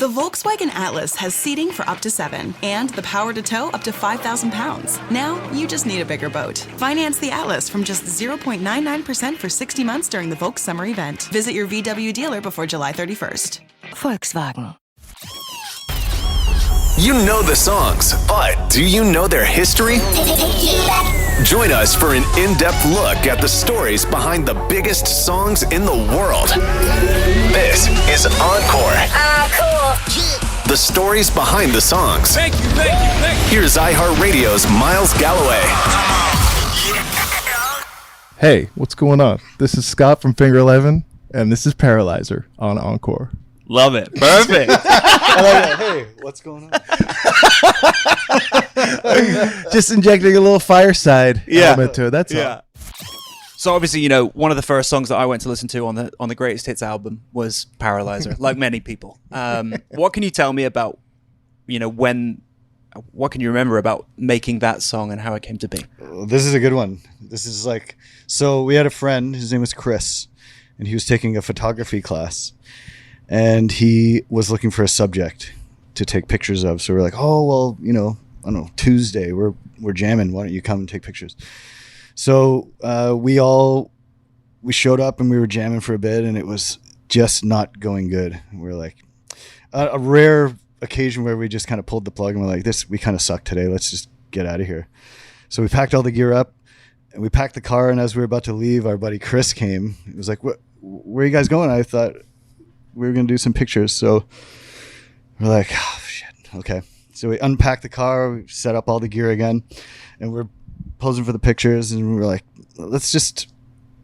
The Volkswagen Atlas has seating for up to 7 and the power to tow up to 5,000 pounds. Now, you just need a bigger boat. Finance the Atlas from just 0.99% for 60 months during the Volks Summer event. Visit your VW dealer before July 31st. Volkswagen. You know the songs, but do you know their history? Join us for an in-depth look at the stories behind the biggest songs in the world. This is Encore. The stories behind the songs. Thank you. Here's iHeartRadio's Myles Galloway. Hey, what's going on? This is Scott from Finger 11, and this is Paralyzer on Encore. Love it. Perfect. Hey, what's going on? Just injecting a little fireside element to it. That's all. So obviously, you know, one of the first songs that I went to listen to on the Greatest Hits album was Paralyzer, like many people. What can you tell me about, you know, what can you remember about making that song and how it came to be? This is a good one. This is like, so we had a friend, his name was Chris, and he was taking a photography class, and he was looking for a subject to take pictures of. So we're like, oh, well, you know, I don't know, Tuesday, we're jamming. Why don't you come and take pictures? So we showed up and we were jamming for a bit, and it was just not going good. We're like, a rare occasion where we just kind of pulled the plug and we're like, we kind of suck today. Let's just get out of here. So we packed all the gear up and we packed the car. And as we were about to leave, our buddy Chris came. He was like, where are you guys going? I thought we were going to do some pictures. So we're like, oh, shit. Okay. So we unpacked the car, we set up all the gear again, and we're posing for the pictures. And we were like, let's just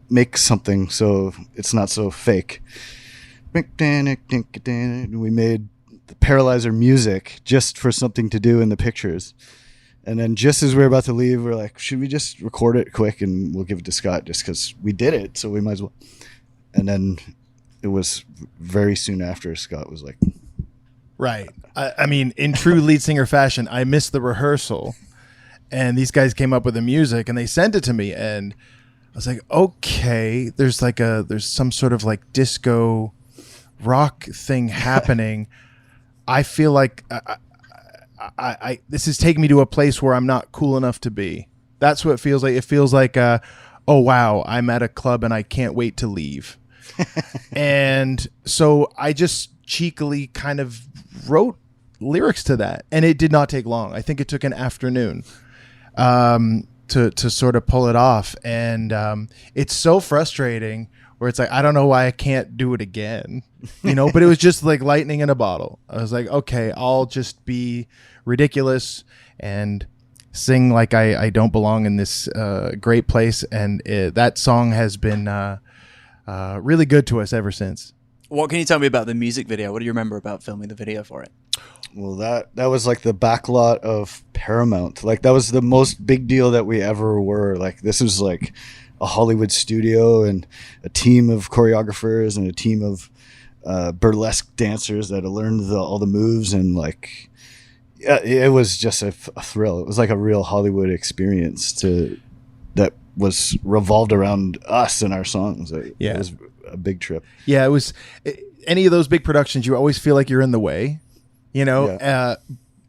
make something so it's not so fake. And we made the Paralyzer music just for something to do in the pictures. And then just as we were about to leave, we're like, should we just record it quick and we'll give it to Scott just because we did it, so we might as well. And then it was very soon after Scott was like, Right. I mean, in true lead singer fashion, I missed the rehearsal, and these guys came up with the music and they sent it to me, and I was like, okay, there's some sort of like disco rock thing happening. I feel like I this is taking me to a place where I'm not cool enough to be. That's what it feels like. It feels like, oh wow, I'm at a club and I can't wait to leave. And so I just cheekily kind of wrote lyrics to that, and it did not take long. I think it took an afternoon to sort of pull it off, and it's so frustrating where it's like, I don't know why I can't do it again, you know, but it was just like lightning in a bottle. I was like, okay, I'll just be ridiculous and sing like I don't belong in this great place, and that song has been really good to us ever since. What can you tell me about the music video? What do you remember about filming the video for it? Well, that was like the backlot of Paramount. Like, that was the most big deal that we ever were. Like, this was like a Hollywood studio and a team of choreographers and a team of burlesque dancers that had learned all the moves, and like, yeah, it was just a thrill. It was like a real Hollywood experience that was revolved around us and our songs. It was a big trip. Yeah, it was. Any of those big productions, you always feel like you're in the way, you know. Yeah.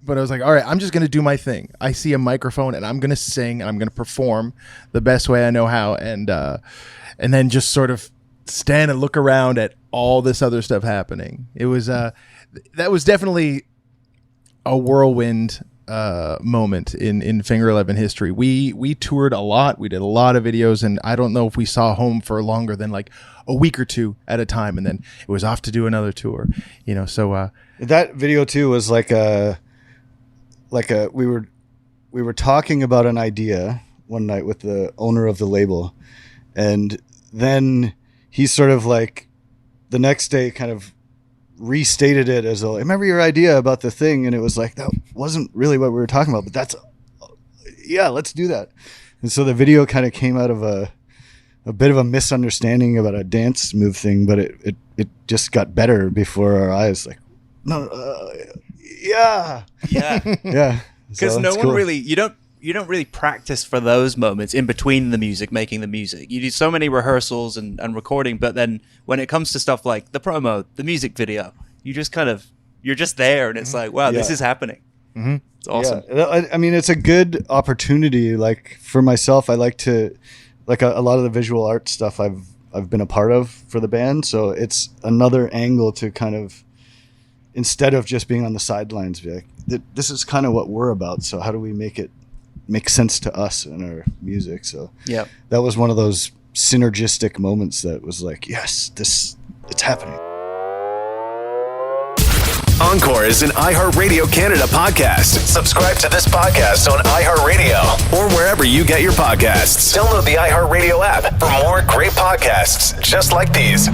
But I was like, all right, I'm just going to do my thing. I see a microphone and I'm going to sing and I'm going to perform the best way I know how, and then just sort of stand and look around at all this other stuff happening. It was that was definitely a whirlwind moment in Finger 11 history. We toured a lot. We did a lot of videos, and I don't know if we saw home for longer than like a week or two at a time, and then it was off to do another tour, you know. So that video too was like we were talking about an idea one night with the owner of the label, and then he sort of like the next day kind of restated it as, I remember your idea about the thing, and it was like, that wasn't really what we were talking about, but let's do that. And so the video kind of came out of a bit of a misunderstanding about a dance move thing, but it just got better before our eyes. Like, no, yeah. Because So no it's one cool. really, you don't really practice for those moments in between the music, making the music. You do so many rehearsals and recording, but then when it comes to stuff like the promo, the music video, you're you're just there, and it's like, wow, this Yeah. is happening. It's awesome. Yeah, I mean, it's a good opportunity. Like for myself, I like to, like a lot of the visual art stuff I've been a part of for the band. So it's another angle to kind of, instead of just being on the sidelines, be like, this is kind of what we're about. So how do we make it make sense to us in our music? So Yeah. that was one of those synergistic moments that was like, yes, it's happening. Encore is an iHeartRadio Canada podcast. Subscribe to this podcast on iHeartRadio or wherever you get your podcasts. Download the iHeartRadio app for more great podcasts just like these.